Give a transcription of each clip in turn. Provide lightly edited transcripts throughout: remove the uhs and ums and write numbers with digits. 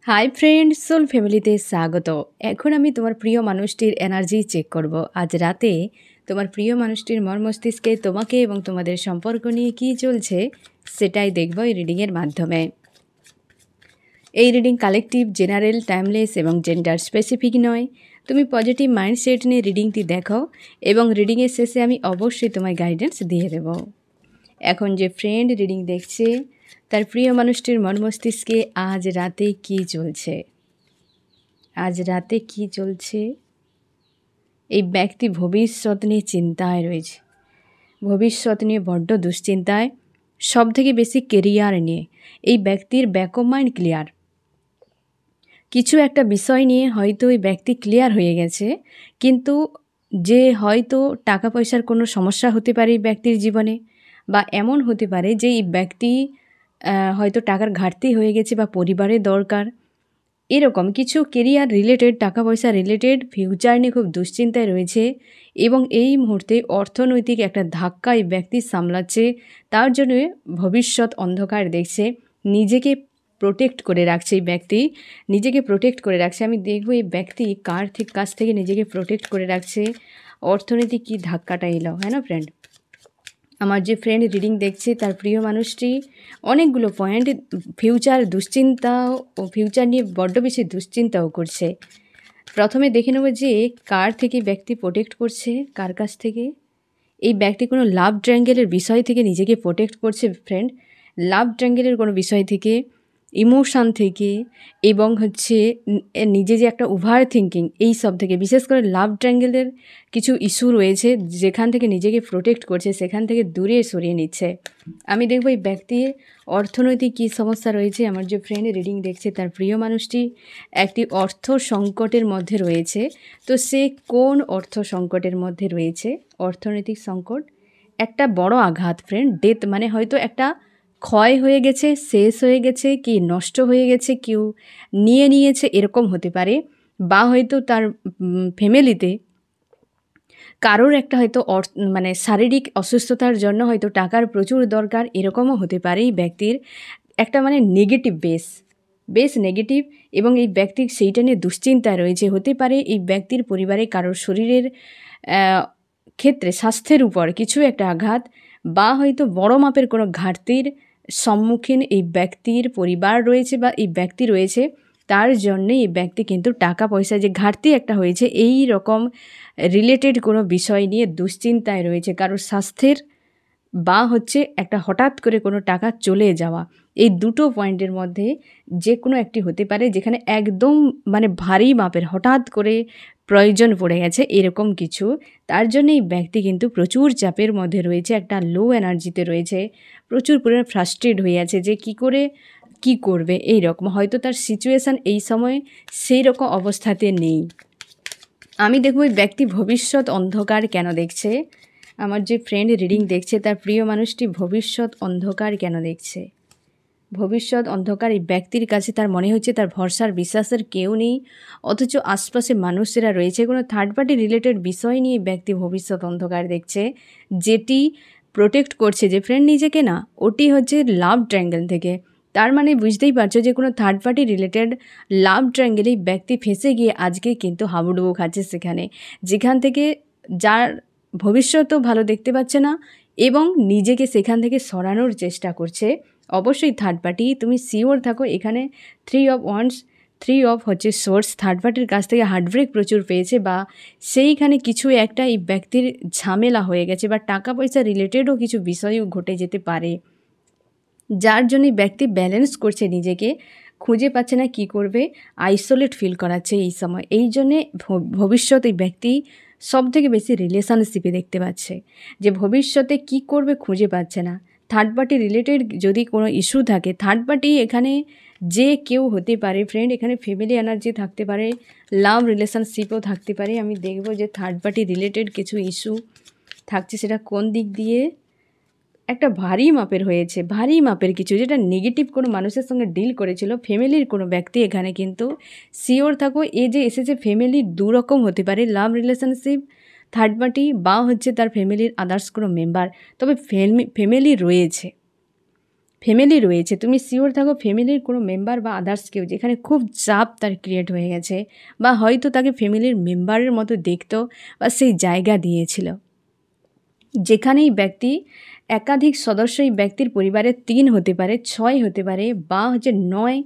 Hi friend, soul ফ্যামিলিতে স্বাগত। এখন আমি তোমার প্রিয় মানুষটির এনার্জি চেক করব। আজ রাতে তোমার প্রিয় মানুষটির মস্তিষ্কে তোমাকে এবং তোমাদের সম্পর্ক নিয়ে কী চলছে সেটাই দেখব এই রিডিংয়ের মাধ্যমে। এই রিডিং কালেকটিভ, জেনারেল, টাইমলেস এবং জেন্ডার স্পেসিফিক নয়। তুমি পজিটিভ মাইন্ডসেট নিয়ে রিডিংটি দেখো এবং রিডিংয়ের শেষে আমি অবশ্যই তোমায় গাইডেন্স দিয়ে দেব। এখন যে ফ্রেন্ড রিডিং দেখছে তার প্রিয় মানুষটির মস্তিষ্কে আজ রাতে কী চলছে, এই ব্যক্তি ভবিষ্যৎ নিয়ে চিন্তায় রয়েছে, ভবিষ্যৎ নিয়ে বড্ড দুশ্চিন্তায়, সব থেকে বেশি কেরিয়ার নিয়ে। এই ব্যক্তির ব্যাক অফ মাইন্ড ক্লিয়ার। কিছু একটা বিষয় নিয়ে হয়তো এই ব্যক্তি ক্লিয়ার হয়ে গেছে, কিন্তু যে হয়তো টাকা পয়সার কোনো সমস্যা হতে পারে এই ব্যক্তির জীবনে, বা এমন হতে পারে যে এই ব্যক্তি হয়তো টাকার ঘাটতি হয়ে গেছে বা পরিবারের দরকার, এরকম কিছু কেরিয়ার রিলেটেড, টাকা পয়সা রিলেটেড ফিউচার নিয়ে খুব দুশ্চিন্তায় রয়েছে। এবং এই মুহূর্তে অর্থনৈতিক একটা ধাক্কা এই ব্যক্তি সামলাচ্ছে, তার জন্য ভবিষ্যৎ অন্ধকার দেখছে। নিজেকে প্রোটেক্ট করে রাখছে এই ব্যক্তি, নিজেকে প্রোটেক্ট করে রাখছে। আমি দেখব এই ব্যক্তি কার কাছ থেকে নিজেকে প্রোটেক্ট করে রাখছে। অর্থনৈতিক কী ধাক্কাটা এলো, হ্যাঁ না ফ্রেন্ড? আমার যে ফ্রেন্ড রিডিং দেখছে তার প্রিয় মানুষটি অনেকগুলো পয়েন্ট, ফিউচার দুশ্চিন্তা ও ফিউচার নিয়ে বড্ড বেশি দুশ্চিন্তাও করছে। প্রথমে দেখে নেব যে কার থেকে ব্যক্তি প্রোটেক্ট করছে, কার কাছ থেকে। এই ব্যক্তি কোনো লাভ ট্রায়াঙ্গেলের বিষয় থেকে নিজেকে প্রোটেক্ট করছে ফ্রেন্ড। লাভ ট্রায়াঙ্গেলের কোনো বিষয় থেকে, ইমোশান থেকে, এবং নিজে যে একটা ওভার থিঙ্কিং, এই সব থেকে, বিশেষ করে লাভ ট্রায়াঙ্গেলের কিছু ইস্যু রয়েছে যেখান থেকে নিজেকে প্রোটেক্ট করছে, সেখান থেকে দূরে সরিয়ে নিচ্ছে। আমি দেখব এই ব্যক্তির অর্থনৈতিক কী সমস্যা রয়েছে। আমার যে ফ্রেন্ড রিডিং দেখছে তার প্রিয় মানুষটি একটি অর্থ সংকটের মধ্যে রয়েছে। তো সে কোন অর্থ সংকটের মধ্যে রয়েছে? অর্থনৈতিক সংকট, একটা বড় আঘাত ফ্রেন্ড। ডেথ মানে হয়তো একটা ক্ষয় হয়ে গেছে, শেষ হয়ে গেছে, কি নষ্ট হয়ে গেছে, কেউ নিয়ে নিয়েছে, এরকম হতে পারে। বা হয়তো তার ফ্যামিলিতে কারোর একটা হয়তো শারীরিক অসুস্থতার জন্য হয়তো টাকার প্রচুর দরকার, এরকমও হতে পারে। এই ব্যক্তির একটা নেগেটিভ বেশ নেগেটিভ, এবং এই ব্যক্তি সেইটা নিয়ে দুশ্চিন্তায় রয়েছে। হতে পারে এই ব্যক্তির পরিবারে কারোর শরীরের ক্ষেত্রে, স্বাস্থ্যের উপর কিছু একটা আঘাত, বা হয়তো বড় মাপের কোনো ঘাটতির সম্মুখীন এই ব্যক্তির পরিবার রয়েছে বা এই ব্যক্তি রয়েছে। তার জন্যে এই ব্যক্তি কিন্তু টাকা পয়সা যে ঘাটতি একটা হয়েছে, এই রকম রিলেটেড কোনো বিষয় নিয়ে দুশ্চিন্তায় রয়েছে। কারোর স্বাস্থ্যের, বা একটা হঠাৎ করে কোনো টাকা চলে যাওয়া, এই দুটো পয়েন্টের মধ্যে যে কোনো একটি হতে পারে, যেখানে একদম ভারী মাপের হঠাৎ করে প্রয়োজন পড়ে গেছে, এরকম কিছু। তার জন্য এই ব্যক্তি কিন্তু প্রচুর চাপের মধ্যে রয়েছে, একটা লো এনার্জিতে রয়েছে, প্রচুর পরিমাণে ফ্রাস্ট্রেট হয়ে আছে যে কি করে কি করবে। এই রকম হয়তো তার সিচুয়েশান এই সময় সেই রকম অবস্থাতে নেই। আমি দেখব এই ব্যক্তি ভবিষ্যৎ অন্ধকার কেন দেখছে। আমার যে ফ্রেন্ড রিডিং দেখছে তার প্রিয় মানুষটি ভবিষ্যৎ অন্ধকার কেন দেখছে। ভবিষ্যৎ অন্ধকার, এই ব্যক্তির কাছে তার মনে হচ্ছে তার ভরসার, বিশ্বাসের কেউ নেই, অথচ আশপাশে মানুষেরা রয়েছে। কোনো থার্ড পার্টি রিলেটেড বিষয় নিয়ে ব্যক্তি ভবিষ্যৎ অন্ধকার দেখছে, যেটি প্রোটেক্ট করছে যে ফ্রেন্ড নিজেকে না, ওটি লাভ ট্রায়াঙ্গেল থেকে। তার বুঝতেই পারছো যে কোনো থার্ড পার্টি রিলেটেড লাভ ট্রায়াঙ্গেলেই ব্যক্তি ফেঁসে গিয়ে আজকে কিন্তু হাবুডুবু খাচ্ছে সেখানে, যেখান থেকে যার ভবিষ্যতও ভালো দেখতে পাচ্ছে না এবং নিজেকে সেখান থেকে সরানোর চেষ্টা করছে। অবশ্যই থার্ড পার্টি, তুমি শিওর থাকো এখানে 3 of wands, 3 of swords, third পার্টির কাছ থেকে হার্টব্রেক প্রচুর পেয়েছে, বা সেইখানে কিছু একটা এই ব্যক্তির ঝামেলা হয়ে গেছে, বা টাকা পয়সা রিলেটেডও কিছু বিষয়ও ঘটে যেতে পারে, যার জন্য ব্যক্তি ব্যালেন্স করছে নিজেকে, খুঁজে পাচ্ছে না কি করবে, আইসোলেট ফিল করাচ্ছে এই সময়। এই জন্যে ভবিষ্যতে এই ব্যক্তি সব থেকে বেশি রিলেশনশিপে দেখতে পাচ্ছে যে ভবিষ্যতে কি করবে খুঁজে পাচ্ছে না। থার্ড পার্টি রিলেটেড যদি কোনো ইস্যু থাকে, থার্ড পার্টি এখানে যে কেউ হতে পারে ফ্রেন্ড, এখানে ফ্যামিলি এনার্জি থাকতে পারে, লাভ রিলেশনশিপও থাকতে পারে। আমি দেখব যে থার্ড পার্টি রিলেটেড কিছু ইস্যু থাকছে, সেটা কোন দিক দিয়ে। একটা ভারী মাপের হয়েছে, ভারী মাপের কিছু, যেটা নেগেটিভ কোনো মানুষের সঙ্গে ডিল করেছিল ফ্যামিলির কোনো ব্যক্তি। এখানে কিন্তু শিওর থাকো এ যে এসেছে ফ্যামিলির দুরকম হতে পারে, লাভ রিলেশনশিপ, থার্ড পার্টি, বা তার ফ্যামিলির আদার্স কোনো মেম্বার। তবে ফ্যামিলি রয়েছে, ফ্যামিলি রয়েছে, তুমি শিওর থাকো ফ্যামিলির কোনো মেম্বার বা আদার্স কেউ যেখানে খুব চাপ তার ক্রিয়েট হয়ে গেছে, বা হয়তো তাকে ফ্যামিলির মেম্বারের মতো দেখতো বা সেই জায়গা দিয়েছিল। যেখানেই ব্যক্তি একাধিক সদস্য এই ব্যক্তির পরিবারে 3 হতে পারে, 6 হতে পারে, বা 9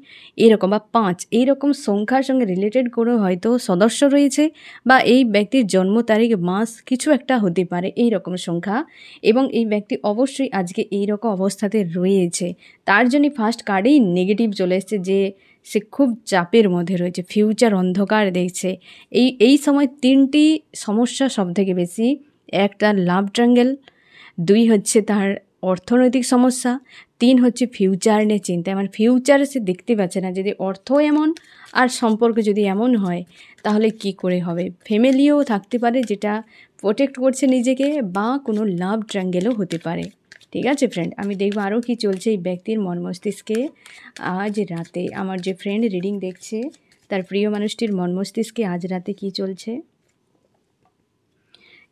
এরকম, বা 5 এইরকম সংখ্যার সঙ্গে রিলেটেড কোনো হয়তো সদস্য রয়েছে, বা এই ব্যক্তির জন্ম তারিখ, মাস কিছু একটা হতে পারে এই রকম সংখ্যা, এবং এই ব্যক্তি অবশ্যই আজকে এই রকম অবস্থাতে রয়েছে। তার জন্যই ফার্স্ট কার্ডেই নেগেটিভ চলে এসছে, যে সে খুব চাপের মধ্যে রয়েছে, ফিউচার অন্ধকার দেখছে। এই সময় 3টি সমস্যা সবথেকে বেশি। একটা লাভ ট্রাঙ্গেল, 2 হচ্ছে তার অর্থনৈতিক সমস্যা, 3 হচ্ছে ফিউচার নিয়ে চিন্তা। মানে ফিউচার সে দেখতে পাচ্ছে না। যদি অর্থ এমন আর সম্পর্ক যদি এমন হয় তাহলে কি করে হবে। ফ্যামিলিও থাকতে পারে যেটা প্রোটেক্ট করছে নিজেকে, বা কোনো লাভ ট্রাঙ্গেলও হতে পারে। ঠিক আছে ফ্রেন্ড, আমি দেখবো আরও কি চলছে এই ব্যক্তির মন মস্তিষ্কে আজ রাতে। আমার যে ফ্রেন্ড রিডিং দেখছে তার প্রিয় মানুষটির মন মস্তিষ্কে আজ রাতে কি চলছে।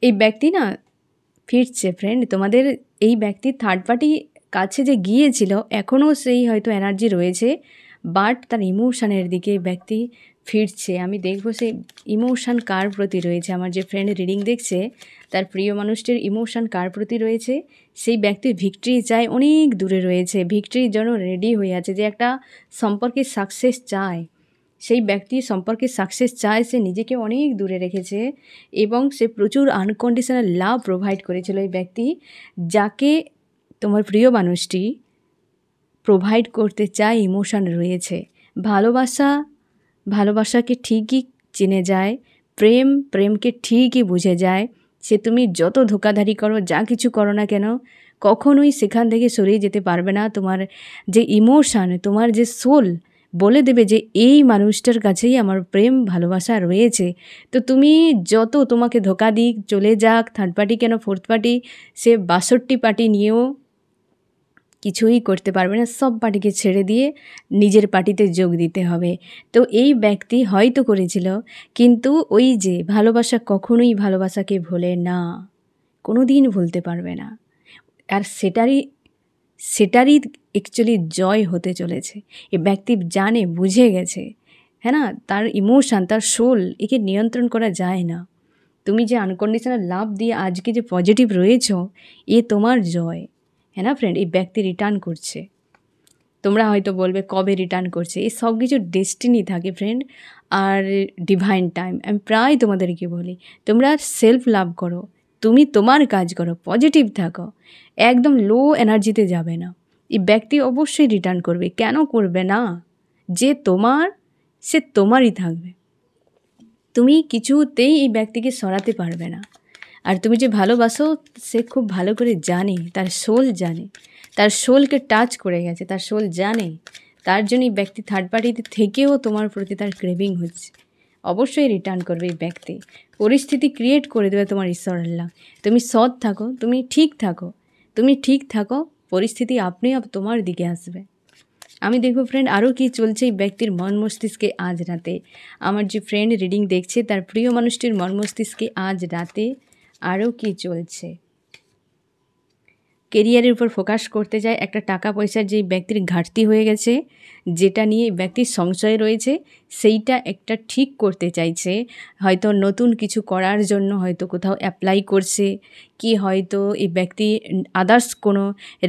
এই ব্যক্তি না ফিরছে ফ্রেন্ড, তোমাদের এই ব্যক্তি থার্ড পার্টি কাছে যে গিয়েছিল এখনও সেই হয়তো এনার্জি রয়েছে, বাট তার ইমোশানের দিকে ব্যক্তি ফিরছে। আমি দেখবো সেই ইমোশান কার প্রতি রয়েছে। আমার যে ফ্রেন্ড রিডিং দেখছে তার প্রিয় মানুষটির ইমোশান কার প্রতি রয়েছে। সেই ব্যক্তি ভিক্টরি চায়, অনেক দূরে রয়েছে, ভিক্টরির জন্য রেডি হয়ে আছে, যে একটা সম্পর্কে সাকসেস চায়। সেই ব্যক্তি সম্পর্কে সাকসেস চায়, সে নিজেকে অনেক দূরে রেখেছে এবং সে প্রচুর আনকন্ডিশনাল লাভ প্রোভাইড করেছিল। এই ব্যক্তি যাকে তোমার প্রিয় মানুষটি প্রোভাইড করতে চায়, ইমোশান রয়েছে। ভালোবাসাকে ঠিকই চিনে যায়, প্রেমকে ঠিকই বুঝে যায়। সে তুমি যত ধোকাধারি করো, যা কিছু করো না কেন, কখনোই সেখান থেকে সরিয়ে যেতে পারবে না। তোমার যে ইমোশান, তোমার যে সোল বলে দেবে যে এই মানুষটার কাছেই আমার প্রেম ভালোবাসা রয়েছে। তো তুমি যত তোমাকে ধোকা দিক, চলে যাক, থার্ড পার্টি কেন, ফোর্থ পার্টি, সে 62 পার্টি নিয়েও কিছুই করতে পারবে না। সব পার্টিকে ছেড়ে দিয়ে নিজের পার্টিতে যোগ দিতে হবে। তো এই ব্যক্তি হয়তো করেছিল, কিন্তু ওই যে ভালোবাসা কখনোই ভালোবাসাকে ভোলে না, কোনো দিন ভুলতে পারবে না। আর সেটারই অ্যাকচুয়ালি জয় হতে চলেছে। এ ব্যক্তি জানে, বুঝে গেছে, হ্যাঁ না, তার ইমোশান, তার সোল, একে নিয়ন্ত্রণ করা যায় না। তুমি যে আনকন্ডিশনাল লাভ দিয়ে আজকে যে পজিটিভ রয়েছ, এ তোমার জয়, হ্যাঁ না ফ্রেন্ড। এই ব্যক্তি রিটার্ন করছে। তোমরা হয়তো বলবে কবে রিটার্ন করছে। এই সব কিছু ডেস্টিনি থাকে ফ্রেন্ড, আর ডিভাইন টাইম। আমি প্রায় তোমাদেরকে বলি, তোমরা সেলফ লাভ করো, তুমি তোমার কাজ করো, পজিটিভ থাকো, একদম লো এনার্জিতে যাবে না। এই ব্যক্তি অবশ্যই রিটার্ন করবে। কেন করবে না? যে তোমার, সে তোমারই থাকবে। তুমি কিছুতেই এই ব্যক্তিকে সরাতে পারবে না। আর তুমি যে ভালোবাসো, সে খুব ভালো করে জানে, তার সোল জানে, তার সোলকে টাচ করে গেছে, তার সোল জানে। তার জন্যই ব্যক্তি থার্ড পার্টিতে থেকেও তোমার প্রতি তার ক্রেভিং হচ্ছে। অবশ্যই রিটার্ন করবে এই ব্যক্তি। পরিস্থিতি ক্রিয়েট করে দেবে তোমার ঈশ্বর আল্লাহ। তুমি সৎ থাকো, তুমি ঠিক থাকো, পরিস্থিতি আপনি তোমার দিকে আসবে। আমি দেখব ফ্রেন্ড আরও কি চলছে এই ব্যক্তির মন মস্তিষ্কে আজ রাতে। আমার যে ফ্রেন্ড রিডিং দেখছে তার প্রিয় মানুষটির মন মস্তিষ্কে আজ রাতে আরও কি চলছে। কেরিয়ারের উপর ফোকাস করতে যায়। একটা টাকা পয়সার যে ব্যক্তির ঘাটতি হয়ে গেছে, যেটা নিয়ে ব্যক্তির সংশয় রয়েছে, সেইটা একটা ঠিক করতে চাইছে। হয়তো নতুন কিছু করার জন্য হয়তো কোথাও অ্যাপ্লাই করছে, কি হয়তো এই ব্যক্তি আদার্স কোনো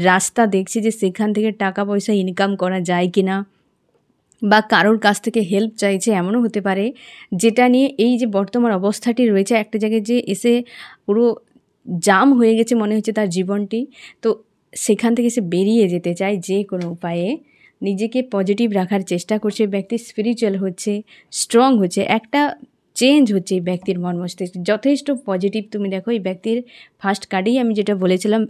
রাস্তা দেখছে যে সেখান থেকে টাকা পয়সা ইনকাম করা যায় কি না, বা কারোর কাছ থেকে হেল্প চাইছে, এমনও হতে পারে। যেটা নিয়ে এই যে বর্তমান অবস্থাটি রয়েছে, একটা জায়গায় যে এসে পুরো জাম হয়ে গেছে মনে হচ্ছে তার জীবনটি। তো সেখান থেকে সে বেরিয়ে যেতে চায় যে কোনো উপায়ে, নিজেকে পজিটিভ রাখার চেষ্টা করছে। ব্যক্তি স্পিরিচুয়াল হচ্ছে, স্ট্রং হচ্ছে, একটা চেঞ্জ হচ্ছে এই ব্যক্তির মন মস্তিষ্ক যথেষ্ট পজিটিভ। তুমি দেখো এই ব্যক্তির ফার্স্ট কার্ডেই আমি যেটা বলেছিলাম,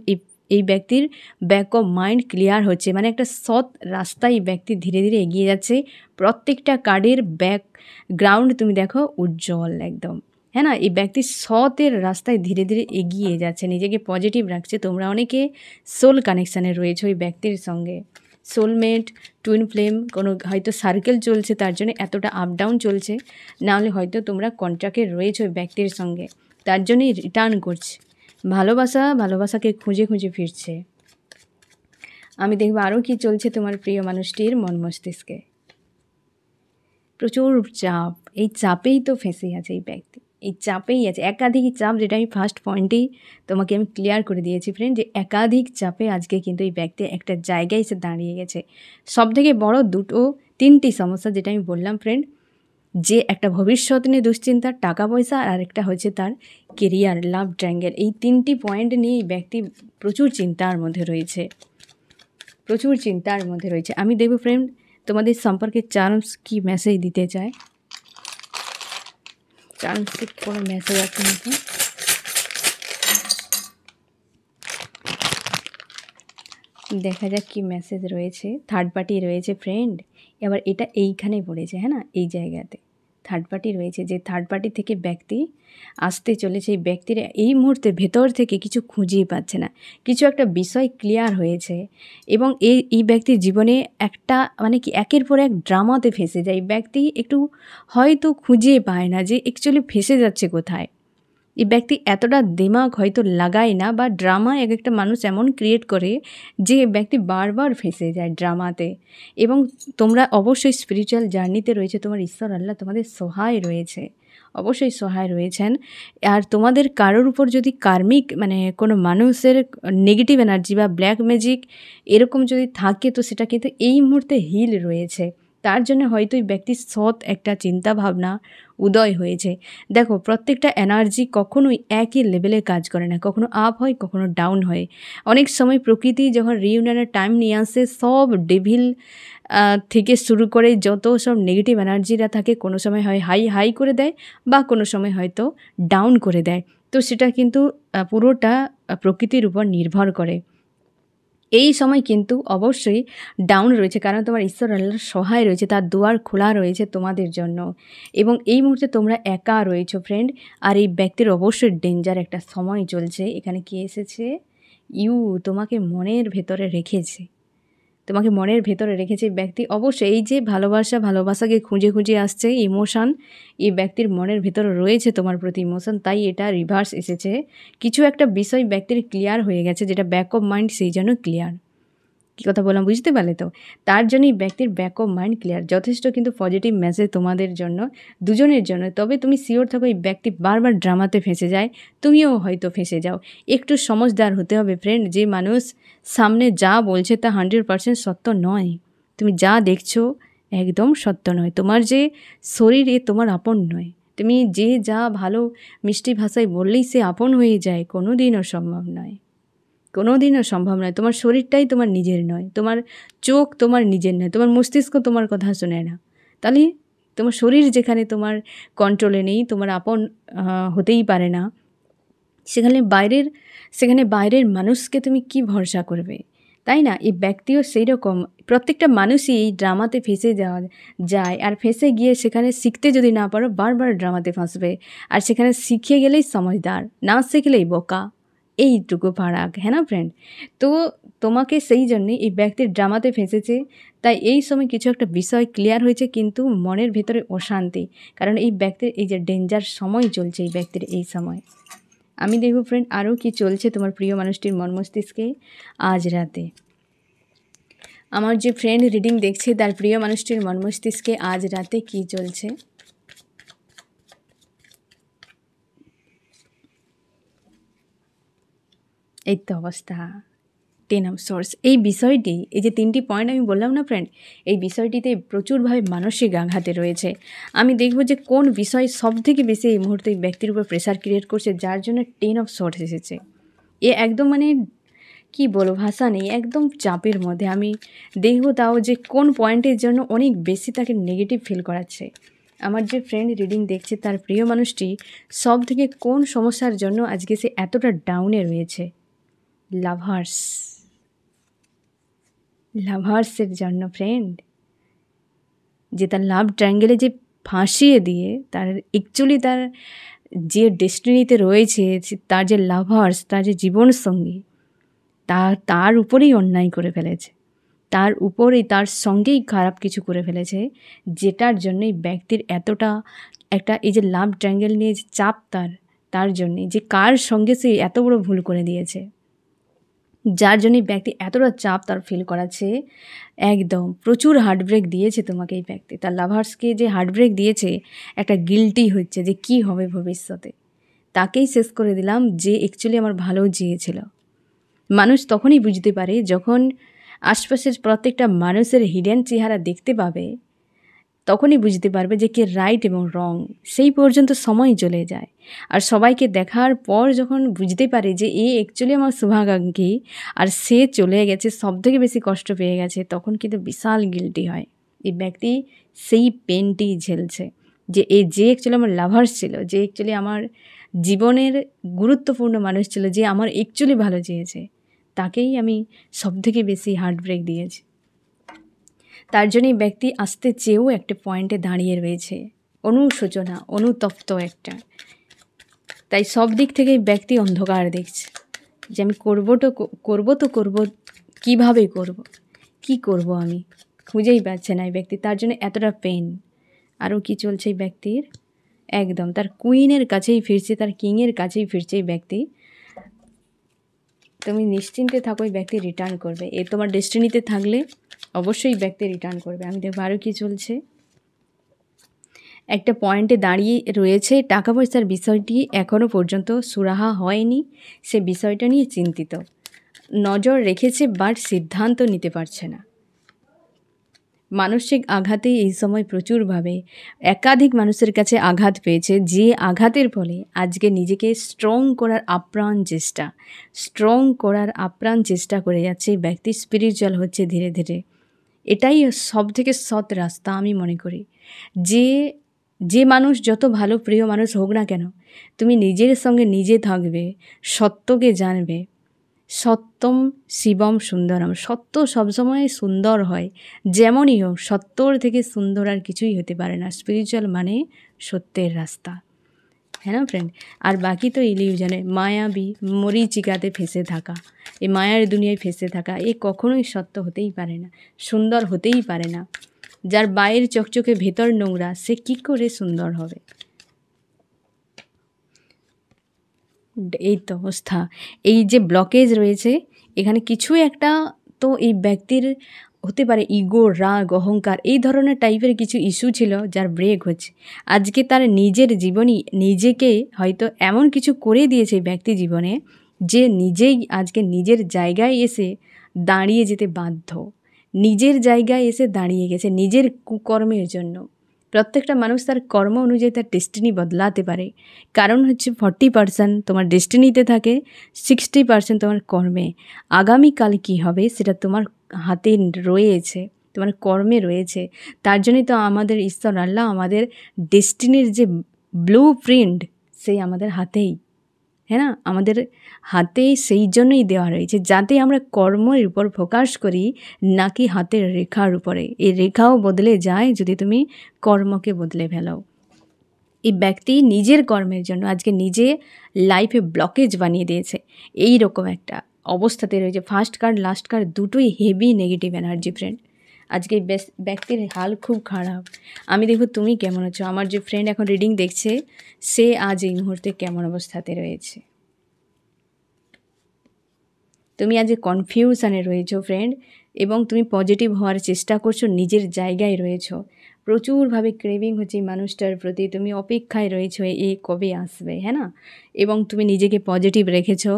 এই ব্যক্তির ব্যাক অফ মাইন্ড ক্লিয়ার হচ্ছে, মানে একটা সৎ রাস্তায় এই ব্যক্তি ধীরে ধীরে এগিয়ে যাচ্ছে। প্রত্যেকটা কার্ডের ব্যাকগ্রাউন্ড তুমি দেখো উজ্জ্বল একদম, হ্যাঁ না। এই ব্যক্তি সতের রাস্তায় ধীরে ধীরে এগিয়ে যাচ্ছে, নিজেকে পজিটিভ রাখছে। তোমরা অনেকে সোল কানেকশানে রয়েছে ওই ব্যক্তির সঙ্গে, সোলমেট, টুইন ফ্লেম, কোনো হয়তো সার্কেল চলছে, তার জন্য এতটা আপ ডাউন চলছে। নাহলে হয়তো তোমরা কন্ট্রাক্টে রয়েছে ওই ব্যক্তির সঙ্গে, তার জন্যই রিটার্ন করছে। ভালোবাসাকে খুঁজে খুঁজে ফিরছে। আমি দেখব আরও কি চলছে তোমার প্রিয় মানুষটির মন মস্তিষ্কে। প্রচুর চাপ, এই চাপেই তো ফেঁসে আছে এই ব্যক্তি, এই চাপেই আছে, একাধিক চাপ, যেটা আমি ফার্স্ট পয়েন্টেই তোমাকে আমি ক্লিয়ার করে দিয়েছি ফ্রেন্ড, যে একাধিক চাপে আজকে কিন্তু এই ব্যক্তি একটা জায়গায় এসে দাঁড়িয়ে গেছে। সবথেকে বড় তিনটি সমস্যা যেটা আমি বললাম ফ্রেন্ড, যে একটা ভবিষ্যৎ নিয়ে দুশ্চিন্তা, টাকা পয়সা, আর একটা হচ্ছে তার কেরিয়ার, লাভ ট্রায়াঙ্গেল। এই তিনটি পয়েন্ট নিয়ে এই ব্যক্তি প্রচুর চিন্তার মধ্যে রয়েছে, প্রচুর চিন্তার মধ্যে রয়েছে। আমি দেখব ফ্রেন্ড তোমাদের সম্পর্কে চার্মস কি মেসেজ দিতে চায়, চার্মসে কোনো মেসেজ আছে নাকি। দেখা যাক কি মেসেজ রয়েছে। থার্ড পার্টি রয়েছে ফ্রেন্ড, এবার এটা এইখানে পড়েছে, হ্যাঁ না, এই জায়গাতে থার্ড পার্টি রয়েছে। যে থার্ড পার্টি থেকে ব্যক্তি আসতে চলেছে, এই ব্যক্তির এই মুহূর্তে ভেতর থেকে কিছু খুঁজেই পাচ্ছে না, কিছু একটা বিষয় ক্লিয়ার হয়েছে, এবং এই ব্যক্তির জীবনে একটা মানে কি একের পর এক ড্রামাতে ফেঁসে যায়। এই ব্যক্তি একটু হয়তো খুঁজে পায় না যে অ্যাকচুয়ালি ফেঁসে যাচ্ছে কোথায়। এই ব্যক্তি এতটা দিমাগ হয়তো লাগায় না, বা ড্রামা এক একটা মানুষ এমন ক্রিয়েট করে যে ব্যক্তি বারবার ফেঁসে যায় ড্রামাতে। এবং তোমরা অবশ্যই স্পিরিচুয়াল জার্নিতে রয়েছে, তোমার ঈশ্বর আল্লাহ তোমাদের সহায় রয়েছে, অবশ্যই সহায় রয়েছেন। আর তোমাদের কারোর উপর যদি কার্মিক মানে কোনো মানুষের নেগেটিভ এনার্জি বা ব্ল্যাক ম্যাজিক এরকম যদি থাকে, তো সেটা কিন্তু এই মুহূর্তে হিল রয়েছে। তার জন্য হয়তো এই ব্যক্তির সৎ একটা চিন্তা ভাবনা উদয় হয়েছে। দেখো, প্রত্যেকটা এনার্জি কখনোই একই লেভেলে কাজ করে না, কখনো আপ হয়, কখনো ডাউন হয়। অনেক সময় প্রকৃতি যখন রিইউনিয়নের টাইম নিয়ে আসে, সব ডেভিল থেকে শুরু করে যত সব নেগেটিভ এনার্জিরা থাকে, কোনো সময় হয় হাই করে দেয়, বা কোনো সময় হয়তো ডাউন করে দেয়। তো সেটা কিন্তু পুরোটা প্রকৃতির উপর নির্ভর করে। এই সময় কিন্তু অবশ্যই ডাউন রয়েছে, কারণ তোমার ঈশ্বর আল্লাহর সহায় রয়েছে, তার দুয়ার খোলা রয়েছে তোমাদের জন্য। এবং এই মুহূর্তে তোমরা একা রয়েছো ফ্রেন্ড। আর এই ব্যক্তির অবশ্যই ডেঞ্জার একটা সময় চলছে। এখানে কি এসেছে, তোমাকে মনের ভেতরে রেখেছে, তোমাকে মনের ভেতরে রেখেছে ব্যক্তি। অবশ্যই এই যে ভালোবাসাকে খুঁজে খুঁজে আসছে ইমোশান, এই ব্যক্তির মনের ভেতরে রয়েছে তোমার প্রতি ইমোশান, তাই এটা রিভার্স এসেছে। কিছু একটা বিষয় ব্যক্তির ক্লিয়ার হয়ে গেছে, যেটা ব্যাক অফ মাইন্ড সেই জন্য ক্লিয়ার। কী কথা বললাম বুঝতে পারলে তো? তার জন্যই ব্যক্তির ব্যাক অফ মাইন্ড ক্লিয়ার। যথেষ্ট কিন্তু পজিটিভ মেসেজ তোমাদের জন্য, দুজনের জন্য। তবে তুমি শিওর থাকো, এই ব্যক্তি বারবার ড্রামাতে ফেঁসে যায়, তুমিও হয়তো ফেঁসে যাও। একটু সমঝদার হতে হবে ফ্রেন্ড। যে মানুষ সামনে যা বলছে তা 100% সত্য নয়। তুমি যা দেখছো একদম সত্য নয়। তোমার যে শরীর এ তোমার আপন নয়। তুমি যে যা ভালো মিষ্টি ভাষায় বললেই সে আপন হয়ে যায়, কোনো দিনও সম্ভব নয়, কোনো দিনও সম্ভব নয়। তোমার শরীরটাই তোমার নিজের নয়, তোমার চোখ তোমার নিজের নয়, তোমার মস্তিষ্ক তোমার কথা শোনে না। তাহলে তোমার শরীর যেখানে তোমার কন্ট্রোলে নেই, তোমার আপন হতেই পারে না, সেখানে বাইরের মানুষকে তুমি কি ভরসা করবে, তাই না? এই ব্যক্তিও সেই রকম। প্রত্যেকটা মানুষই এই ড্রামাতে ফেঁসে যায়, আর ফেঁসে গিয়ে সেখানে শিখতে যদি না পারো, বারবার ড্রামাতে ফাঁসবে। আর সেখানে শিখে গেলেই সমঝদার, না শিখলেই বোকা, এইটুকু ফারাক, হ্যাঁ না ফ্রেন্ড? তো তোমাকে সেই জন্যে এই ব্যক্তির ড্রামাতে ফেঁসেছে, তাই এই সময় কিছু একটা বিষয় ক্লিয়ার হয়েছে, কিন্তু মনের ভেতরে অশান্তি, কারণ এই ব্যক্তির এই যে ডেঞ্জার সময় চলছে, এই ব্যক্তির এই সময়। আমি দেখব ফ্রেন্ড আরও কি চলছে তোমার প্রিয় মানুষটির মন মস্তিষ্কে আজ রাতে। আমার যে ফ্রেন্ড রিডিং দেখছে, তার প্রিয় মানুষটির মন মস্তিষ্কে আজ রাতে কি চলছে। এই তো অবস্থা, 10 অফ সোর্স। এই বিষয়টি, এই যে 3টি পয়েন্ট আমি বললাম না ফ্রেন্ড, এই বিষয়টিতে প্রচুরভাবে মানসিক আঘাতে রয়েছে। আমি দেখব যে কোন বিষয় সবথেকে বেশি এই মুহূর্তে এই ব্যক্তির উপর প্রেশার ক্রিয়েট করছে, যার জন্য 10 অফ সোর্স এসেছে। এ একদম মানে কি বলবো, ভাষা নেই, একদম চাপের মধ্যে। আমি দেখব তাও যে কোন পয়েন্টের জন্য অনেক বেশি তাকে নেগেটিভ ফিল করাচ্ছে। আমার যে ফ্রেন্ড রিডিং দেখছে, তার প্রিয় মানুষটি সব থেকে কোন সমস্যার জন্য আজকে সে এতটা ডাউনে রয়েছে। লাভার্সের জন্য ফ্রেন্ড, যে তার লাভ ট্রায়াঙ্গেলে যে ফাঁসিয়ে দিয়ে তার অ্যাকচুয়ালি তার যে ডেস্টিনিতে রয়েছে, তার যে লাভার্স, তার যে জীবনসঙ্গী, তার উপরেই অন্যায় করে ফেলেছে, তার উপরেই, তার সঙ্গেই খারাপ কিছু করে ফেলেছে, যেটার জন্যই ব্যক্তির এতটা একটা এই যে লাভ ট্রায়াঙ্গেল নিয়ে যে চাপ, তার জন্যে যে কার সঙ্গে সে এত বড় ভুল করে দিয়েছে। যার জন্য এই ব্যক্তি এতটা চাপ তার ফিল করাচ্ছে, একদম প্রচুর হার্টব্রেক দিয়েছে তোমাকে এই ব্যক্তি। তার লাভার্সকে যে হার্টব্রেক দিয়েছে, একটা গিল্টি হচ্ছে যে কি হবে ভবিষ্যতে। তাকেই শেষ করে দিলাম যে অ্যাকচুয়ালি আমার ভালো চেয়েছিল। মানুষ তখনই বুঝতে পারে যখন আশপাশের প্রত্যেকটা মানুষের হিডেন চেহারা দেখতে পাবে, তখনই বুঝতে পারবে যে কে রাইট এবং রং। সেই পর্যন্ত সময় চলে যায়, আর সবাইকে দেখার পর যখন বুঝতে পারে যে এ অ্যাকচুয়ালি আমার শুভাকাঙ্ক্ষী আর সে চলে গেছে, সবথেকে বেশি কষ্ট পেয়ে গেছে, তখন কিন্তু বিশাল গিল্টি হয়। এই ব্যক্তি সেই পেনটি ঝেলছে যে যে অ্যাকচুয়ালি আমার লাভার্স ছিল, যে অ্যাকচুয়ালি আমার জীবনের গুরুত্বপূর্ণ মানুষ ছিল, যে আমার অ্যাকচুয়ালি ভালো চেয়েছে, তাকেই আমি সবথেকে বেশি হার্টব্রেক দিয়েছি। তার জন্যই ব্যক্তি আসতে চেয়েও একটা পয়েন্টে দাঁড়িয়ে রয়েছে, অনুশোচনা, অনুতপ্ত একটা। তাই সব দিক থেকেই ব্যক্তি অন্ধকার দেখছে যে আমি করব, কীভাবে করব, কি করব আমি খুঁজেই পাচ্ছে না এই ব্যক্তি। তার জন্য এতটা পেন। আরও কি চলছে এই ব্যক্তির, একদম তার কুইনের কাছেই ফিরছে, তার কিংয়ের কাছেই ফিরছে এই ব্যক্তি। তুমি নিশ্চিন্তে থাকো, এই ব্যক্তি রিটার্ন করবে। এ তোমার ডেস্টিনিতে থাকলে অবশ্যই ব্যক্তি রিটার্ন করবে। আমি দেখবো আরও কী চলছে। একটা পয়েন্টে দাঁড়িয়ে রয়েছে, টাকা পয়সার বিষয়টি এখনও পর্যন্ত সুরাহা হয়নি, সে বিষয়টা নিয়ে চিন্তিত, নজর রেখেছে বাট সিদ্ধান্ত নিতে পারছে না। মানসিক আঘাতে এই সময় প্রচুরভাবে একাধিক মানুষের কাছে আঘাত পেয়েছে, যে আঘাতের ফলে আজকে নিজেকে স্ট্রং করার আপ্রাণ চেষ্টা করে যাচ্ছে ব্যক্তি। স্পিরিচুয়াল হচ্ছে ধীরে ধীরে। এটাই সবথেকে সৎ রাস্তা আমি মনে করি। যে মানুষ যত ভালো প্রিয় মানুষ হোক না কেন, তুমি নিজের সঙ্গে নিজে থাকবে, সত্যকে জানবে। সত্যম শিবম সুন্দরম, সত্য সবসময় সুন্দর হয়, যেমনই হোক সত্যর থেকে সুন্দর আর কিছুই হতে পারে না। স্পিরিচুয়াল মানে সত্যের রাস্তা, হ্যাঁ না ফ্রেন্ড? আর বাকি তো ইলিউশনে, মায়াবী মরীচিকাতে ফেসে থাকা, এই মায়ার দুনিয়ায় ফেসে থাকা, এ কখনোই সত্য হতেই পারে না, সুন্দর হতেই পারে না। যার বাইরের চকচকে ভেতর নোংরা, সে কি করে সুন্দর হবে? এই তো অবস্থা। এই যে ব্লকেজ রয়েছে, এখানে কিছু একটা তো এই ব্যক্তির হতে পারে, ইগো, রাগ, অহংকার, এই ধরনের টাইপের কিছু ইস্যু ছিল যার ব্রেক হচ্ছে। আজকে তার নিজের জীবনই নিজেকে হয়তো এমন কিছু করে দিয়েছে ব্যক্তি জীবনে, যে নিজেই আজকে নিজের জায়গায় এসে দাঁড়িয়ে যেতে বাধ্য। নিজের জায়গায় এসে দাঁড়িয়ে গেছে নিজের কুকর্মের জন্য। প্রত্যেকটা মানুষ তার কর্ম অনুযায়ী তার ডেস্টিনি বদলাতে পারে। কারণ হচ্ছে 40% তোমার ডেস্টিনিতে থাকে, 60% তোমার কর্মে। আগামীকাল কী হবে সেটা তোমার হাতে রয়েছে, তোমার কর্মে রয়েছে। তার জন্যই তো আমাদের ঈশ্বর আল্লাহ আমাদের ডেস্টিনির যে ব্লু প্রিন্ট, সেই আমাদের হাতেই, হ্যাঁ না, আমাদের হাতেই সেই জন্যই দেওয়া রয়েছে, যাতে আমরা কর্মের উপর ফোকাস করি, নাকি হাতের রেখার উপরে। এই রেখাও বদলে যায় যদি তুমি কর্মকে বদলে ফেলো। এই ব্যক্তি নিজের কর্মের জন্য আজকে নিজে লাইফে ব্লকেজ বানিয়ে দিয়েছে। এই রকম একটা অবস্থাতে রয়েছে। ফার্স্ট কার্ড, লাস্ট কার্ড দুটোই হেভি নেগেটিভ এনার্জি ফ্রেন্ড। আজকে ব্যক্তির হাল খুব খারাপ। আমি দেখব তুমি কেমন আছো। আমার যে ফ্রেন্ড এখন রিডিং দেখছে, সে আজ এই মুহূর্তে কেমন অবস্থাতে রয়েছে। তুমি আজ কনফিউশনে রয়েছো ফ্রেন্ড, এবং তুমি পজিটিভ হওয়ার চেষ্টা করছো, নিজের জায়গায় রয়েছো। প্রচুরভাবে ক্রেভিং হচ্ছে এই মানুষটার প্রতি, তুমি অপেক্ষায় রয়েছো এ কবে আসবে, হ্যাঁ না? এবং তুমি নিজেকে পজিটিভ রেখেছো।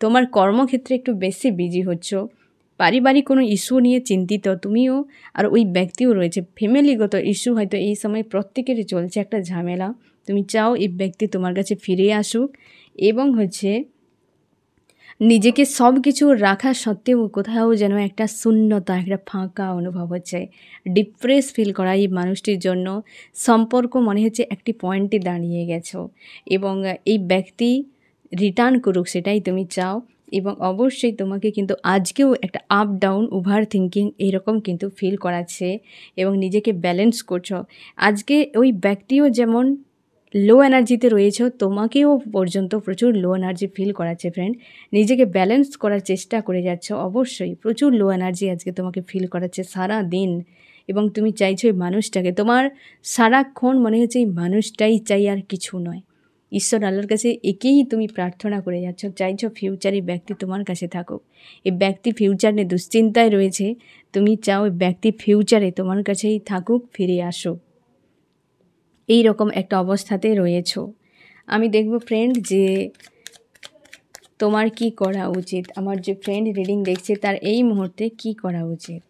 তোমার কর্মক্ষেত্রে একটু বেশি বিজি হচ্ছ, পারিবারিক কোনো ইস্যু নিয়ে চিন্তিত তুমিও, আর ওই ব্যক্তিও রয়েছে। ফ্যামিলিগত ইস্যু হয়তো এই সময় প্রত্যেকেরই চলছে একটা ঝামেলা। তুমি চাও এই ব্যক্তি তোমার কাছে ফিরে আসুক, এবং হচ্ছে নিজেকে সব কিছু রাখা সত্ত্বেও কোথাও যেন একটা শূন্যতা, একটা ফাঁকা অনুভব হচ্ছে, ডিপ্রেস ফিল করা এই মানুষটির জন্য। সম্পর্ক মনে হচ্ছে একটি পয়েন্টে দাঁড়িয়ে গেছো, এবং এই ব্যক্তি রিটার্ন করুক সেটাই তুমি চাও। এবং অবশ্যই তোমাকে কিন্তু আজকেও একটা আপ ডাউন, ওভার থিঙ্কিং এরকম কিন্তু ফিল করাচ্ছে, এবং নিজেকে ব্যালেন্স করছো। আজকে ওই ব্যক্তিও যেমন লো এনার্জিতে রয়েছে, তোমাকেও পর্যন্ত প্রচুর লো এনার্জি ফিল করাচ্ছে ফ্রেন্ড। নিজেকে ব্যালেন্স করার চেষ্টা করে যাচ্ছ, অবশ্যই প্রচুর লো এনার্জি আজকে তোমাকে ফিল করাচ্ছে সারা দিন। এবং তুমি চাইছো এই মানুষটাকে, তোমার সারাক্ষণ মনে হচ্ছে এই মানুষটাই চাই, আর কিছু নয়। ঈশ্বর আল্লাহর কাছে একেই তুমি প্রার্থনা করে যাচ্ছ, চাইছো ফিউচারে ব্যক্তি তোমার কাছে থাকুক। এই ব্যক্তি ফিউচার নিয়ে দুশ্চিন্তায় রয়েছে, তুমি চাও এই ব্যক্তি ফিউচারে তোমার কাছেই থাকুক, ফিরে আসুক। এই রকম একটা অবস্থাতে রয়েছো। আমি দেখব ফ্রেন্ড যে তোমার কি করা উচিত। আমার যে ফ্রেন্ড রিডিং দেখছে তার এই মুহূর্তে কি করা উচিত।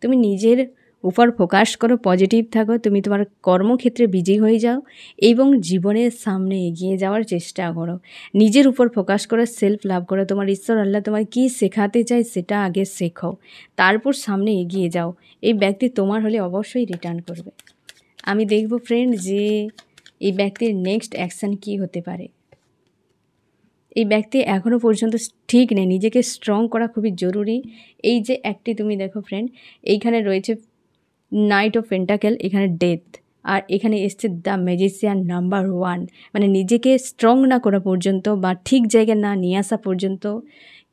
তুমি নিজের উপর ফোকাস করো, পজিটিভ থাকো, তুমি তোমার কর্মক্ষেত্রে বিজি হয়ে যাও এবং জীবনের সামনে এগিয়ে যাওয়ার চেষ্টা করো। নিজের উপর ফোকাস করো, সেলফ লাভ করো। তোমার ঈশ্বর আল্লাহ তোমায় কী শেখাতে চায় সেটা আগে শেখো, তারপর সামনে এগিয়ে যাও। এই ব্যক্তি তোমার হলে অবশ্যই রিটার্ন করবে। আমি দেখব ফ্রেন্ড যে এই ব্যক্তির নেক্সট অ্যাকশান কী হতে পারে। এই ব্যক্তি এখনও পর্যন্ত ঠিক নেই, নিজেকে স্ট্রং করা খুবই জরুরি। এই যে একটি তুমি দেখো ফ্রেন্ড, এইখানে রয়েছে নাইট অফ পেন্টাকেল, এখানে ডেথ, আর এখানে এসছে দ্য ম্যাজিশিয়ান নাম্বার 1। মানে নিজেকে স্ট্রং না করা পর্যন্ত বা ঠিক জায়গায় না নিয়ে আসা পর্যন্ত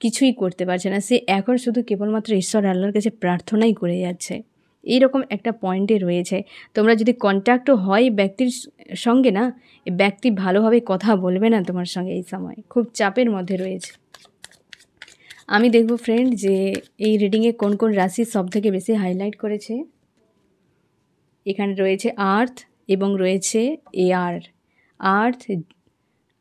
কিছুই করতে পারছে না। সে এখন শুধু কেবলমাত্র ঈশ্বর আল্লাহর কাছে প্রার্থনাই করে যাচ্ছে। এইরকম একটা পয়েন্টে রয়েছে। তোমরা যদি কন্ট্যাক্টও হয় ব্যক্তির সঙ্গে না, ব্যক্তি ভালোভাবে কথা বলবে না তোমার সঙ্গে, এই সময় খুব চাপের মধ্যে রয়েছে। আমি দেখব ফ্রেন্ড যে এই রিডিংয়ে কোন কোন রাশি সবথেকে বেশি হাইলাইট করেছে। এখানে রয়েছে আর্থ এবং রয়েছে এয়ার।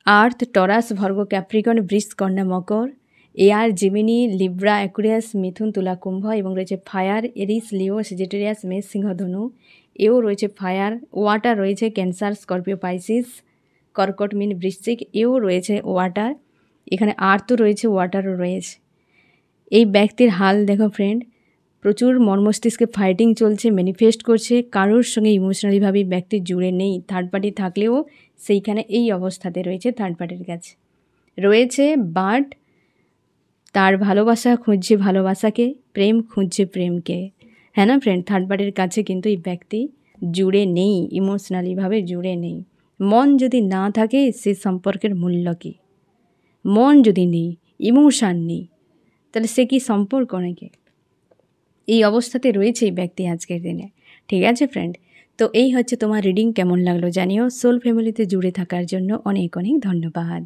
আর্থ টরাস, ভর্গ, ক্যাপ্রিকন, বৃষ, কন্যা, মকর। এয়ার জিমিনি, লিব্রা, অ্যাকুরিয়াস, মিথুন, তুলা, কুম্ভ এবং রয়েছে ফায়ার, এরিস, লিও, সেজিটেরিয়াস, মেষ, সিংহ, ধনু। এও রয়েছে ফায়ার। ওয়াটার রয়েছে ক্যান্সার, স্করপিও, পাইসিস, কর্কট, মিন, বৃশ্চিক। এও রয়েছে ওয়াটার। এখানে আর্থও রয়েছে, ওয়াটারও রয়েছে। এই ব্যক্তির হাল দেখো ফ্রেন্ড, প্রচুর মর্মস্তিষ্কে ফাইটিং চলছে, ম্যানিফেস্ট করছে, কারোর সঙ্গে ইমোশনালিভাবে ব্যক্তি জুড়ে নেই। থার্ড পার্টি থাকলেও সেইখানে এই অবস্থাতে রয়েছে, থার্ড পার্টির কাছে রয়েছে, বাট তার ভালোবাসা খুঁজছে ভালোবাসাকে, প্রেম খুঁজছে প্রেমকে। হ্যাঁ না ফ্রেন্ড, থার্ড পার্টির কাছে কিন্তু এই ব্যক্তি জুড়ে নেই, ইমোশনালিভাবে জুড়ে নেই। মন যদি না থাকে সে সম্পর্কের মূল্য কী? মন যদি নেই, ইমোশান নেই, তাহলে সে কি সম্পর্ক নাকি? এই অবস্থাতে রয়েছে এই ব্যক্তি আজকের দিনে। ঠিক আছে ফ্রেন্ড, তো এই হচ্ছে তোমার রিডিং। কেমন লাগলো জানিও। সোল ফ্যামিলিতে জুড়ে থাকার জন্য অনেক অনেক ধন্যবাদ।